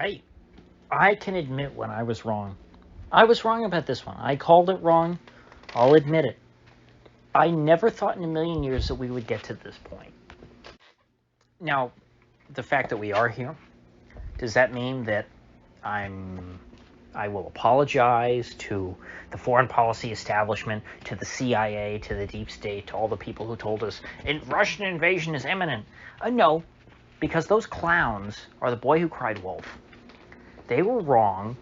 Hey, I can admit when I was wrong. I was wrong about this one. I called it wrong. I'll admit it. I never thought in a million years that we would get to this point. Now, the fact that we are here, does that mean that I will apologize to the foreign policy establishment, to the CIA, to the deep state, to all the people who told us Russian invasion is imminent? No, because those clowns are the boy who cried wolf. They were wrong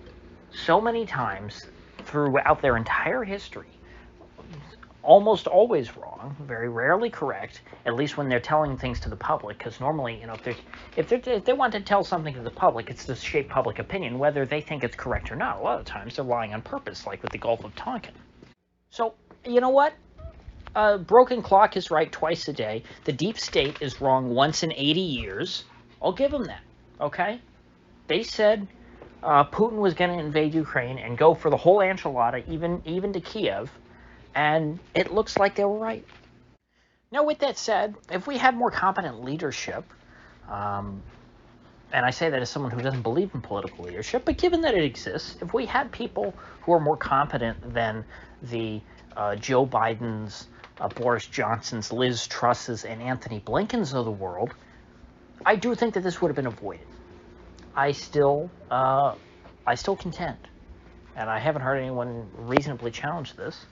so many times throughout their entire history. Almost always wrong, very rarely correct, at least when they're telling things to the public, because normally, if they want to tell something to the public, it's to shape public opinion, whether they think it's correct or not. A lot of times they're lying on purpose, like with the Gulf of Tonkin. So, you know what? Broken clock is right twice a day. The deep state is wrong once in 80 years. I'll give them that, okay? They said Putin was going to invade Ukraine and go for the whole enchilada, even to Kiev, and it looks like they were right. Now, with that said, if we had more competent leadership, and I say that as someone who doesn't believe in political leadership, but given that it exists, if we had people who are more competent than the Joe Bidens, Boris Johnsons, Liz Trusses, and Anthony Blinkens of the world, I do think that this would have been avoided. I still contend, and I haven't heard anyone reasonably challenge this,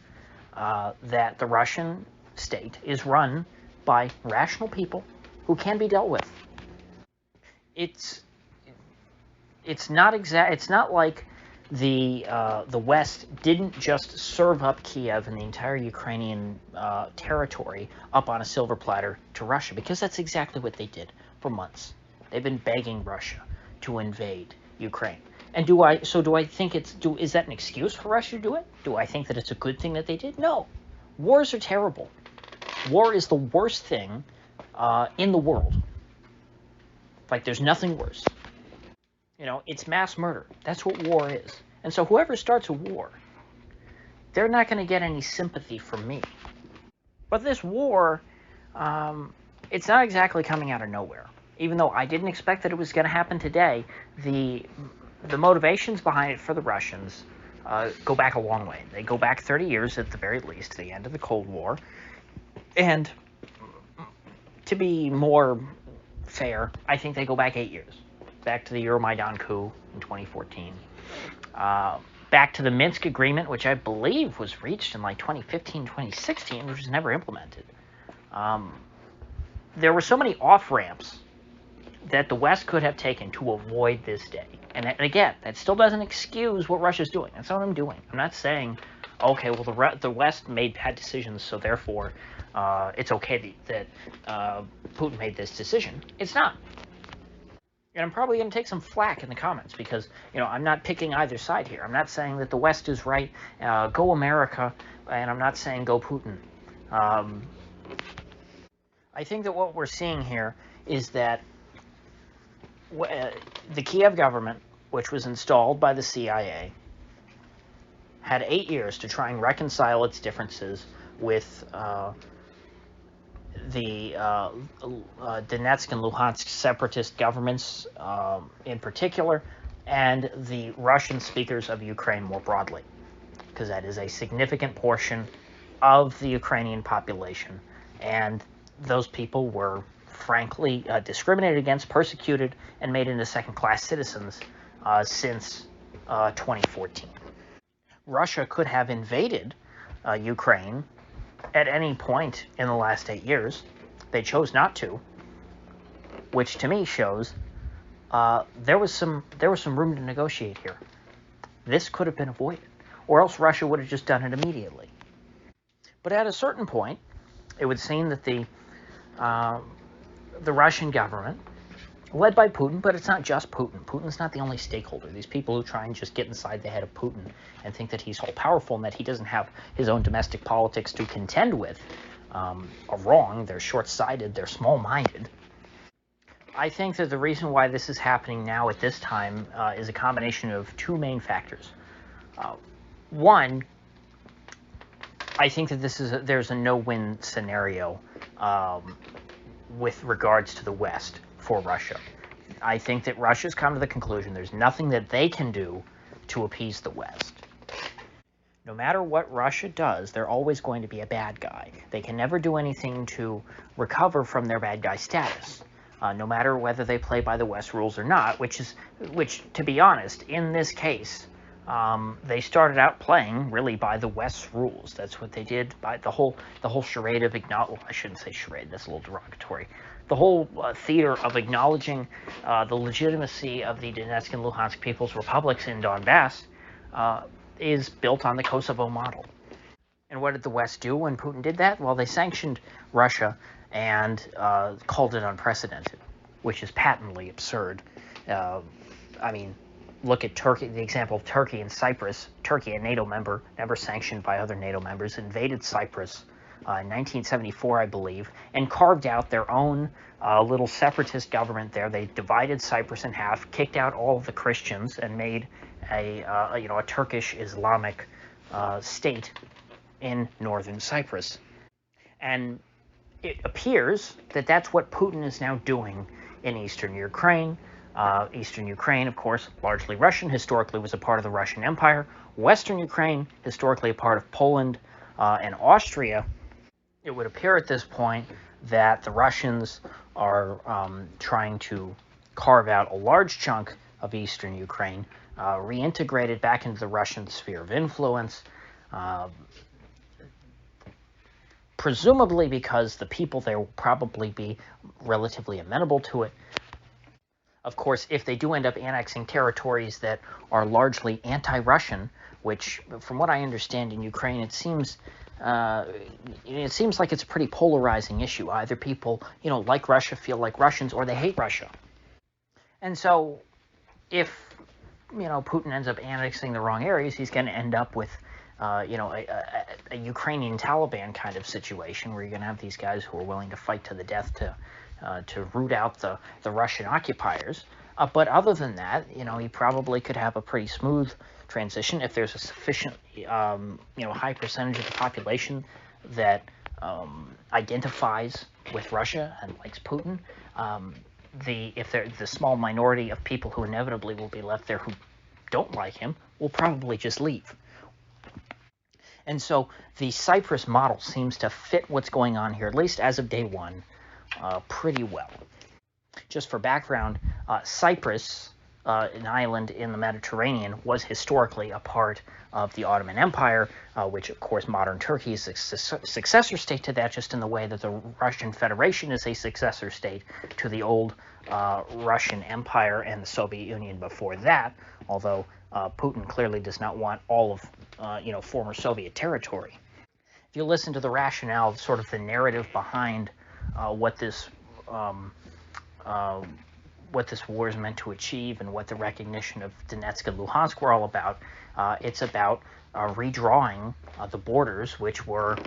that the Russian state is run by rational people who can be dealt with. It's not like the West didn't just serve up Kiev and the entire Ukrainian territory up on a silver platter to Russia, because that's exactly what they did for months. They've been begging Russia to invade Ukraine. And do I think is that an excuse for Russia to do it? Do I think that it's a good thing that they did? No. Wars are terrible. War is the worst thing in the world. Like, there's nothing worse. It's mass murder. That's what war is. And so whoever starts a war, they're not going to get any sympathy from me. But this war, it's not exactly coming out of nowhere. Even though I didn't expect that it was going to happen today, the motivations behind it for the Russians go back a long way. They go back 30 years at the very least, to the end of the Cold War. And to be more fair, I think they go back 8 years. Back to the Euromaidan coup in 2014. Back to the Minsk Agreement, which I believe was reached in like 2015, 2016, which was never implemented. There were so many off-ramps that the West could have taken to avoid this day. And again, that still doesn't excuse what Russia's doing. That's not what I'm doing. I'm not saying, okay, well, the West had decisions, so therefore it's okay that Putin made this decision. It's not. And I'm probably going to take some flack in the comments because, I'm not picking either side here. I'm not saying that the West is right, go America, and I'm not saying go Putin. I think that what we're seeing here is that the Kiev government, which was installed by the CIA, had 8 years to try and reconcile its differences with the Donetsk and Luhansk separatist governments in particular, and the Russian speakers of Ukraine more broadly, because that is a significant portion of the Ukrainian population, and those people were frankly discriminated against, persecuted, and made into second-class citizens since 2014. Russia could have invaded Ukraine at any point in the last 8 years. They chose not to, which to me shows there was some room to negotiate here. This could have been avoided, or else Russia would have just done it immediately. But at a certain point, it would seem that the Russian government, led by Putin, but it's not just Putin. Putin's not the only stakeholder. These people who try and just get inside the head of Putin and think that he's all-powerful and that he doesn't have his own domestic politics to contend with are wrong. They're short-sighted. They're small-minded. I think that the reason why this is happening now at this time is a combination of two main factors. One, I think that there's a no-win scenario with regards to the West for Russia. I think that Russia's come to the conclusion there's nothing that they can do to appease the West. No matter what Russia does, they're always going to be a bad guy. They can never do anything to recover from their bad guy status, no matter whether they play by the West rules or not, which, to be honest, in this case, they started out playing really by the West's rules. That's what they did by the whole charade of well, I shouldn't say charade, that's a little derogatory. The whole theater of acknowledging the legitimacy of the Donetsk and Luhansk People's Republics in Donbass is built on the Kosovo model. And what did the West do when Putin did that? Well, they sanctioned Russia and called it unprecedented, which is patently absurd. I mean, look at Turkey, the example of Turkey and Cyprus. Turkey, a NATO member, never sanctioned by other NATO members, invaded Cyprus in 1974, I believe, and carved out their own little separatist government there. They divided Cyprus in half, kicked out all of the Christians, and made a Turkish Islamic state in northern Cyprus. And it appears that that's what Putin is now doing in eastern Ukraine. Eastern Ukraine, of course, largely Russian, historically was a part of the Russian Empire. Western Ukraine, historically a part of Poland and Austria. It would appear at this point that the Russians are trying to carve out a large chunk of eastern Ukraine, reintegrate it back into the Russian sphere of influence, presumably because the people there will probably be relatively amenable to it. Of course, if they do end up annexing territories that are largely anti-Russian, which, from what I understand in Ukraine, it seems like it's a pretty polarizing issue. Either people, like Russia, feel like Russians, or they hate Russia. And so, if Putin ends up annexing the wrong areas, he's going to end up with a Ukrainian Taliban kind of situation, where you're going to have these guys who are willing to fight to the death to root out the Russian occupiers. But other than that, he probably could have a pretty smooth transition if there's a sufficient, high percentage of the population that identifies with Russia and likes Putin. The small minority of people who inevitably will be left there who don't like him will probably just leave. And so the Cyprus model seems to fit what's going on here, at least as of day one, pretty well. Just for background, Cyprus, an island in the Mediterranean, was historically a part of the Ottoman Empire, which, of course, modern Turkey is a successor state to that, just in the way that the Russian Federation is a successor state to the old Russian Empire and the Soviet Union before that, although Putin clearly does not want all of former Soviet territory. If you listen to the rationale, sort of the narrative behind what this war is meant to achieve and what the recognition of Donetsk and Luhansk were all about, it's about redrawing the borders which were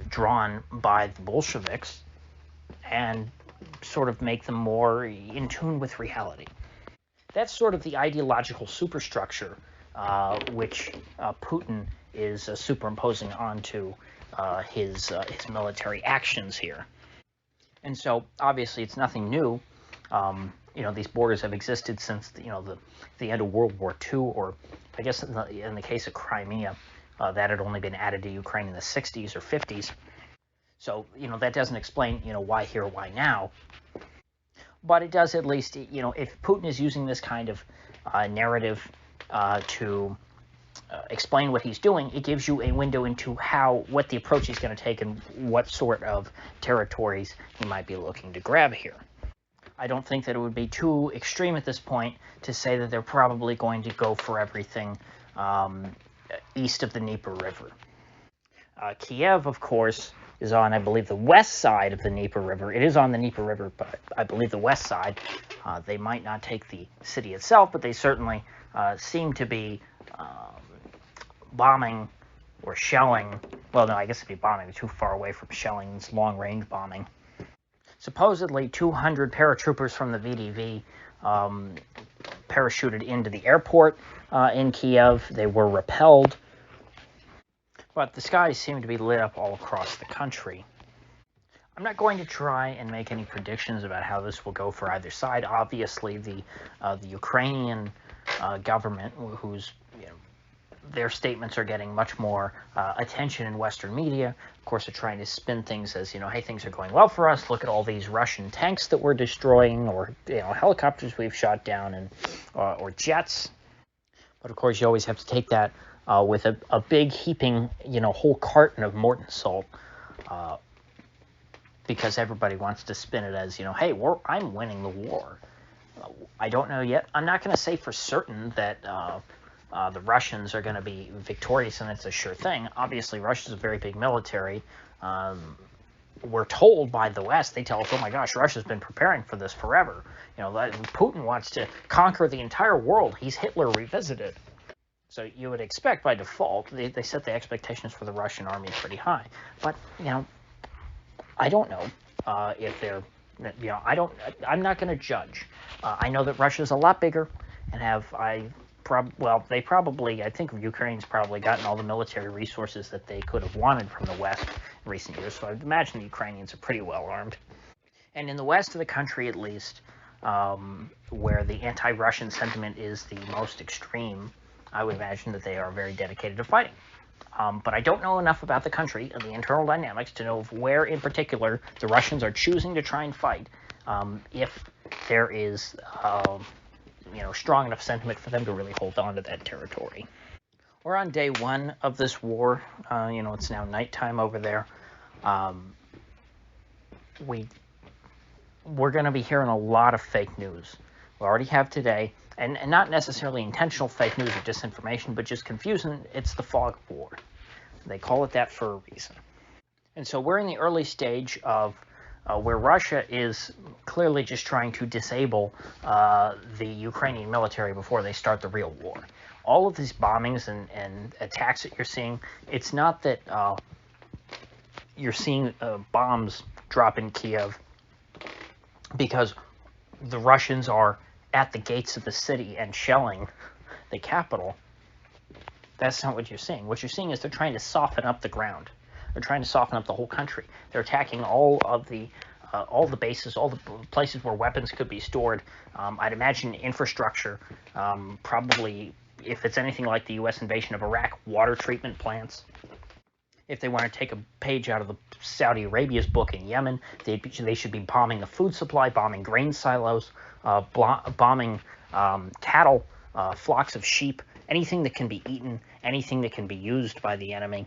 drawn by the Bolsheviks and sort of make them more in tune with reality. That's sort of the ideological superstructure which Putin is superimposing onto his military actions here. And so, obviously, it's nothing new. These borders have existed since the end of World War II, or I guess in the case of Crimea, that had only been added to Ukraine in the 60s or 50s. So, that doesn't explain, why here, why now. But it does at least, if Putin is using this kind of narrative to explain what he's doing, it gives you a window into what the approach he's going to take and what sort of territories he might be looking to grab here. I don't think that it would be too extreme at this point to say that they're probably going to go for everything east of the Dnieper River. Kiev, of course, is on, I believe, the west side of the Dnieper River. It is on the Dnieper River, but I believe the west side. They might not take the city itself, but they certainly seem to be bombing or shelling. Well, no, I guess it'd be bombing. They're too far away from shelling. It's long-range bombing. Supposedly, 200 paratroopers from the VDV parachuted into the airport in Kiev. They were repelled. But the skies seem to be lit up all across the country. I'm not going to try and make any predictions about how this will go for either side. Obviously, the Ukrainian government, whose their statements are getting much more attention in Western media. Of course, they're trying to spin things as, hey, things are going well for us. Look at all these Russian tanks that we're destroying, or helicopters we've shot down, and or jets. But of course, you always have to take that with a big heaping, whole carton of Morton salt, because everybody wants to spin it as, hey, I'm winning the war. I don't know yet. I'm not going to say for certain that the Russians are going to be victorious, and it's a sure thing. Obviously, Russia's a very big military. We're told by the West, they tell us, oh my gosh, Russia's been preparing for this forever. Putin wants to conquer the entire world. He's Hitler revisited. So you would expect by default, they set the expectations for the Russian army pretty high. But, I don't know if they're, I'm not going to judge. I know that Russia's a lot bigger and I think Ukraine's probably gotten all the military resources that they could have wanted from the West in recent years. So I'd imagine the Ukrainians are pretty well armed. And in the west of the country, at least, where the anti-Russian sentiment is the most extreme, I would imagine that they are very dedicated to fighting. But I don't know enough about the country and the internal dynamics to know where, in particular, the Russians are choosing to try and fight, if there is, strong enough sentiment for them to really hold on to that territory. We're on day one of this war. It's now nighttime over there. We're going to be hearing a lot of fake news. We already have today, and not necessarily intentional fake news or disinformation, but just confusion. It's the fog of war. They call it that for a reason. And so we're in the early stage of where Russia is clearly just trying to disable the Ukrainian military before they start the real war. All of these bombings and attacks that you're seeing, it's not that you're seeing bombs drop in Kiev because the Russians are at the gates of the city and shelling the capital. That's not what you're seeing. What you're seeing is they're trying to soften up the ground. They're trying to soften up the whole country. They're attacking all the bases, all the places where weapons could be stored. I'd imagine infrastructure, probably, if it's anything like the U.S. invasion of Iraq, water treatment plants. If they want to take a page out of the Saudi Arabia's book in Yemen, they should be bombing the food supply, bombing grain silos, bombing cattle, flocks of sheep, anything that can be eaten, anything that can be used by the enemy.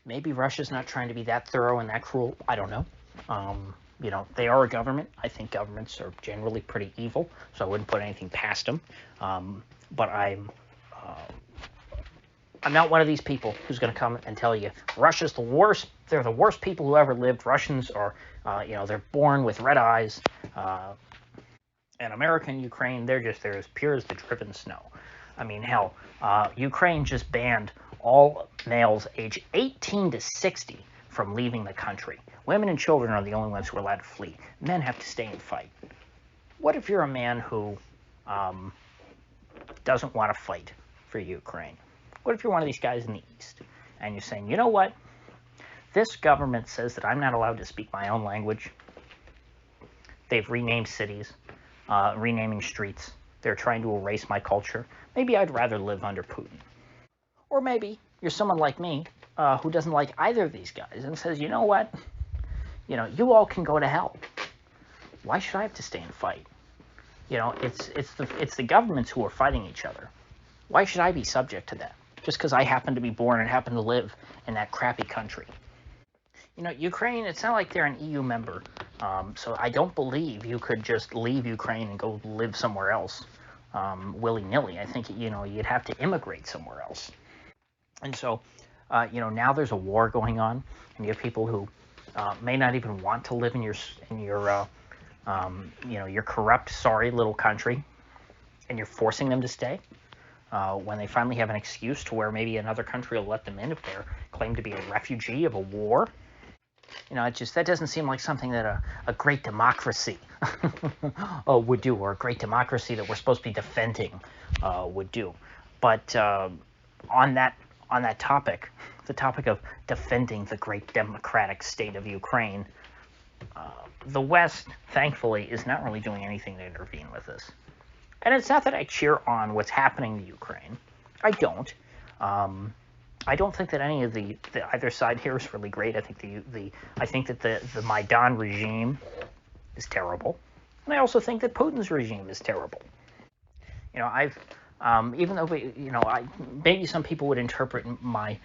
Maybe Russia's not trying to be that thorough and that cruel. I don't know. They are a government. I think governments are generally pretty evil, so I wouldn't put anything past them. But I'm not one of these people who's going to come and tell you Russia's the worst. They're the worst people who ever lived. Russians are, they're born with red eyes. And America and Ukraine, they're as pure as the driven snow. I mean, hell, Ukraine just banned all males age 18 to 60 from leaving the country. Women and children are the only ones who are allowed to flee. Men have to stay and fight. What if you're a man who doesn't want to fight for Ukraine? What if you're one of these guys in the East and you're saying, you know what? This government says that I'm not allowed to speak my own language. They've renamed cities, renaming streets. They're trying to erase my culture. Maybe I'd rather live under Putin. Or maybe you're someone like me who doesn't like either of these guys and says, you know what? You all can go to hell. Why should I have to stay and fight? It's the governments who are fighting each other. Why should I be subject to that? Just because I happen to be born and happen to live in that crappy country. Ukraine, it's not like they're an EU member. So I don't believe you could just leave Ukraine and go live somewhere else willy-nilly. I think, you'd have to immigrate somewhere else. And so, now there's a war going on, and you have people who may not even want to live in your corrupt, sorry little country, and you're forcing them to stay when they finally have an excuse to where maybe another country will let them in if they're claimed to be a refugee of a war. That doesn't seem like something that a great democracy would do, or a great democracy that we're supposed to be defending would do. But on that topic, the topic of defending the great democratic state of Ukraine, the West, thankfully, is not really doing anything to intervene with this. And it's not that I cheer on what's happening to Ukraine. I don't. I don't think that any of the either side here is really great. I think that the Maidan regime is terrible, and I also think that Putin's regime is terrible. I've even though maybe some people would interpret my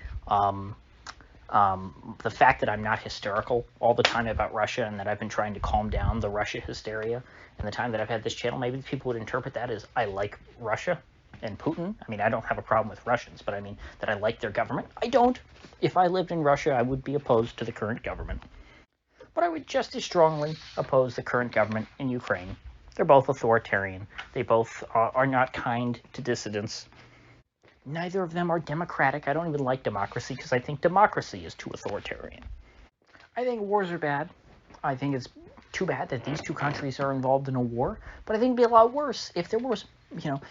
the fact that I'm not hysterical all the time about Russia and that I've been trying to calm down the Russia hysteria and the time that I've had this channel, maybe people would interpret that as I like Russia and Putin. I mean, I don't have a problem with Russians, but I mean that I like their government. I don't. If I lived in Russia, I would be opposed to the current government. But I would just as strongly oppose the current government in Ukraine. They're both authoritarian. They both are not kind to dissidents. Neither of them are democratic. I don't even like democracy because I think democracy is too authoritarian. I think wars are bad. I think it's too bad that these two countries are involved in a war. But I think it'd be a lot worse if there was,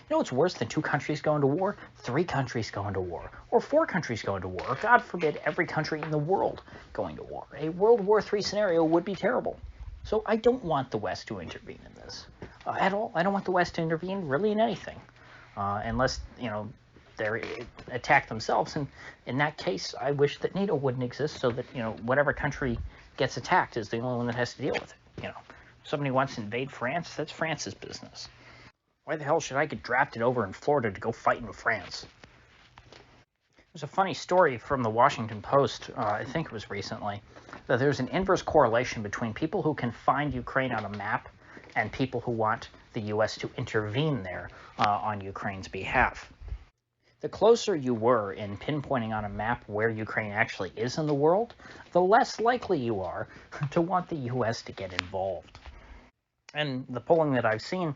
what's worse than two countries going to war? 3 countries going to war. Or 4 countries going to war. Or God forbid, every country in the world going to war. A World War III scenario would be terrible. So I don't want the West to intervene in this at all. I don't want the West to intervene really in anything. Unless, they attack themselves, and in that case, I wish that NATO wouldn't exist, so that whatever country gets attacked is the only one that has to deal with it. If somebody wants to invade France, that's France's business. Why the hell should I get drafted over in Florida to go fight in France? There's a funny story from the Washington Post, I think it was recently, that there's an inverse correlation between people who can find Ukraine on a map and people who want the U.S. to intervene there on Ukraine's behalf. The closer you were in pinpointing on a map where Ukraine actually is in the world, the less likely you are to want the U.S. to get involved. And the polling that I've seen,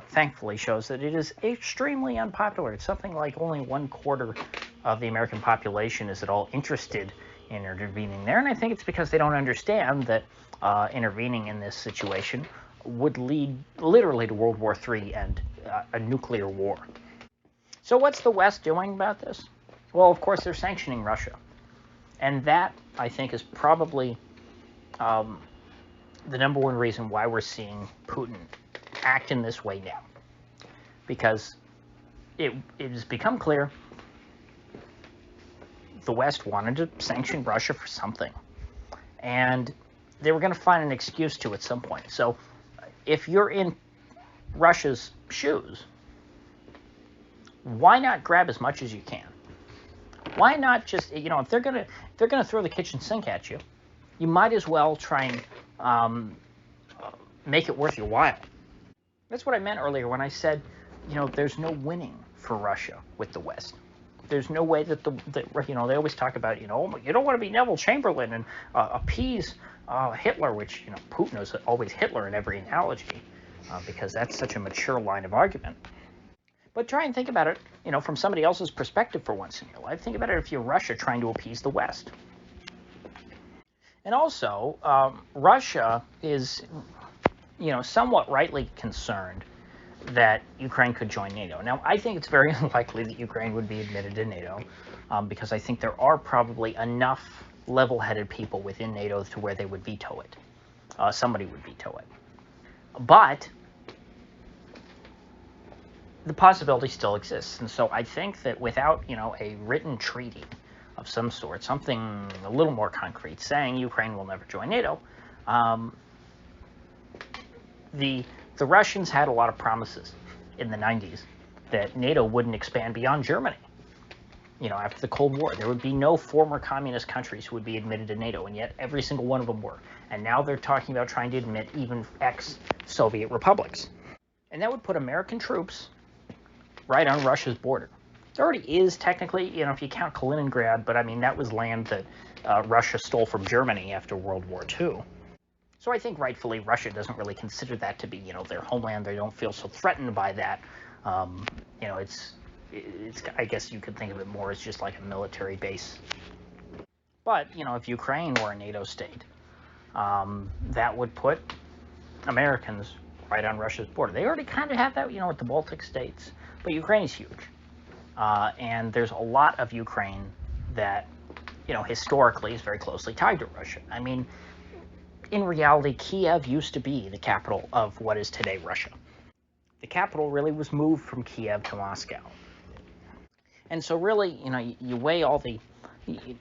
thankfully, shows that it is extremely unpopular. It's something like only 1/4 of the American population is at all interested in intervening there. And I think it's because they don't understand that intervening in this situation would lead literally to World War III and a nuclear war. So what's the West doing about this? Well, of course, they're sanctioning Russia. And that, I think, is probably the number one reason why we're seeing Putin act in this way now. Because it has become clear the West wanted to sanction Russia for something. And they were going to find an excuse to at some point. So if you're in Russia's shoes, why not grab as much as you can? Why not just, if they're gonna throw the kitchen sink at you, you might as well try and make it worth your while. That's what I meant earlier when I said, there's no winning for Russia with the West. There's no way that they always talk about, you don't want to be Neville Chamberlain and appease Hitler, which Putin is always Hitler in every analogy, because that's such a mature line of argument. But try and think about it, from somebody else's perspective for once in your life. Think about it if you're Russia trying to appease the West. And also, Russia is, somewhat rightly concerned that Ukraine could join NATO. Now, I think it's very unlikely that Ukraine would be admitted to NATO, because I think there are probably enough level-headed people within NATO to where they would veto it. Somebody would veto it. But the possibility still exists. And so I think that without, a written treaty of some sort, something a little more concrete, saying Ukraine will never join NATO, the Russians had a lot of promises in the 90s that NATO wouldn't expand beyond Germany. After the Cold War, there would be no former communist countries who would be admitted to NATO, and yet every single one of them were. And now they're talking about trying to admit even ex-Soviet republics. And that would put American troops right on Russia's border. There already is technically, if you count Kaliningrad, but I mean, that was land that Russia stole from Germany after World War II. So I think rightfully Russia doesn't really consider that to be, their homeland. They don't feel so threatened by that. It's I guess you could think of it more as just like a military base. But, if Ukraine were a NATO state, that would put Americans right on Russia's border. They already kind of have that, with the Baltic states. But Ukraine is huge. And there's a lot of Ukraine that, historically is very closely tied to Russia. I mean, in reality, Kiev used to be the capital of what is today Russia. The capital really was moved from Kiev to Moscow. And so really, you weigh all the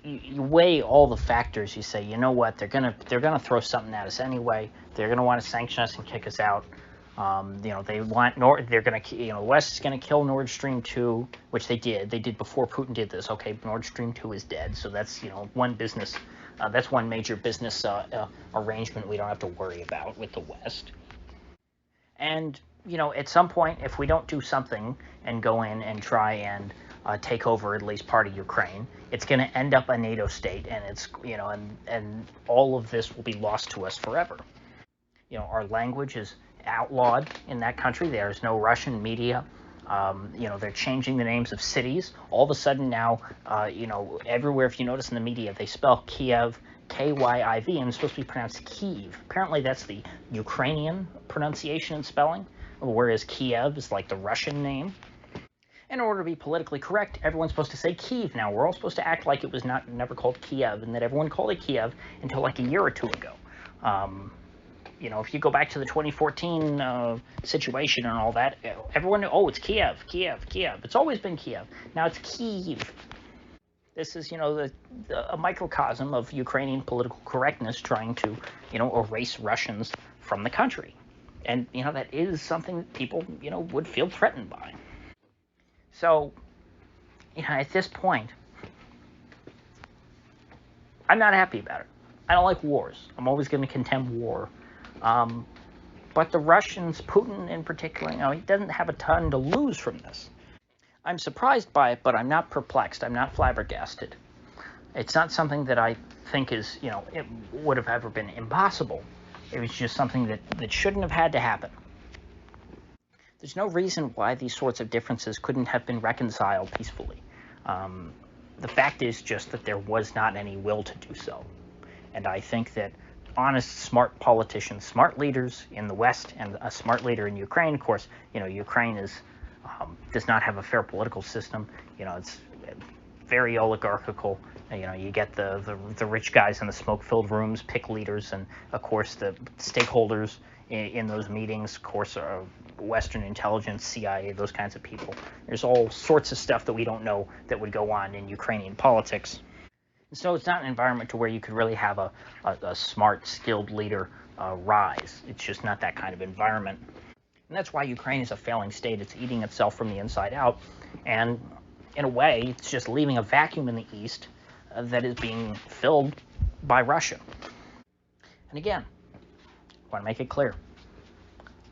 you weigh all the factors. You say, you know what, they're gonna throw something at us anyway. They're gonna want to sanction us and kick us out. They want the West is gonna kill Nord Stream 2, which they did. They did before Putin did this. Okay, Nord Stream 2 is dead, so that's one business. That's one major business arrangement we don't have to worry about with the West. And at some point, if we don't do something and go in and try and take over at least part of Ukraine, it's going to end up a NATO state, and it's and all of this will be lost to us forever. Our language is outlawed in that country. There's no Russian media. They're changing the names of cities. All of a sudden now, everywhere, if you notice in the media, they spell Kiev K-Y-I-V, and it's supposed to be pronounced Kyiv. Apparently that's the Ukrainian pronunciation and spelling, whereas Kiev is like the Russian name. In order to be politically correct, everyone's supposed to say Kyiv now. We're all supposed to act like it was never called Kiev, and that everyone called it Kiev until like a year or two ago. If you go back to the 2014 situation and all that, everyone, it's Kiev, Kiev, Kiev. It's always been Kiev. Now it's Kyiv. This is, a microcosm of Ukrainian political correctness trying to, erase Russians from the country. And, that is something that people, would feel threatened by. So, at this point, I'm not happy about it. I don't like wars. I'm always going to condemn war. But the Russians, Putin in particular, he doesn't have a ton to lose from this. I'm surprised by it, but I'm not perplexed. I'm not flabbergasted. It's not something that I think is, it would have ever been impossible. It was just something that shouldn't have had to happen. There's no reason why these sorts of differences couldn't have been reconciled peacefully. The fact is just that there was not any will to do so. And I think that honest, smart politicians, smart leaders in the West, and a smart leader in Ukraine, of course, Ukraine does not have a fair political system. It's very oligarchical. You get the rich guys in the smoke-filled rooms pick leaders, and of course the stakeholders in those meetings, of course, are Western intelligence, CIA, those kinds of people. There's all sorts of stuff that we don't know that would go on in Ukrainian politics. And so it's not an environment to where you could really have a smart, skilled leader rise. It's just not that kind of environment. And that's why Ukraine is a failing state. It's eating itself from the inside out. And in a way, it's just leaving a vacuum in the East that is being filled by Russia. And again, I want to make it clear.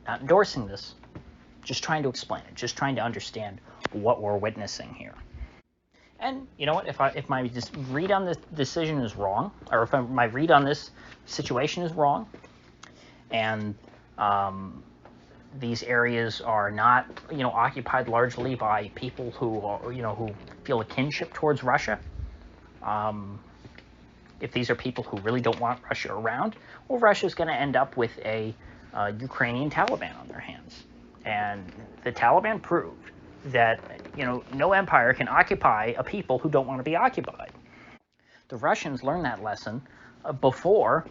Not endorsing this, just trying to explain it, just trying to understand what we're witnessing here. And you know what? If my just read on this decision is wrong, or if my read on this situation is wrong, and these areas are not, occupied largely by people who are, who feel a kinship towards Russia, if these are people who really don't want Russia around, well, Russia's going to end up with a Ukrainian Taliban on their hands. And the Taliban proved that, no empire can occupy a people who don't want to be occupied. The Russians learned that lesson before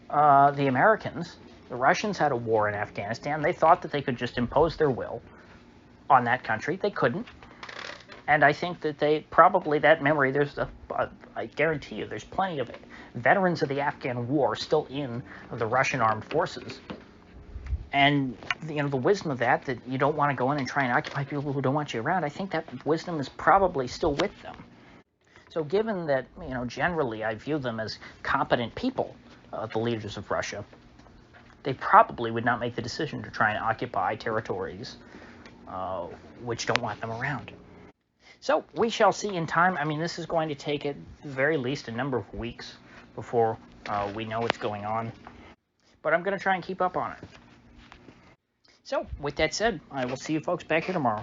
the Americans. The Russians had a war in Afghanistan. They thought that they could just impose their will on that country. They couldn't. And I think that they probably, that memory, I guarantee you, there's plenty of veterans of the Afghan war still in the Russian armed forces. And, the wisdom of that you don't want to go in and try and occupy people who don't want you around, I think that wisdom is probably still with them. So given that, generally I view them as competent people, the leaders of Russia, they probably would not make the decision to try and occupy territories which don't want them around. So we shall see in time. I mean, this is going to take at the very least a number of weeks before we know what's going on. But I'm going to try and keep up on it. So with that said, I will see you folks back here tomorrow.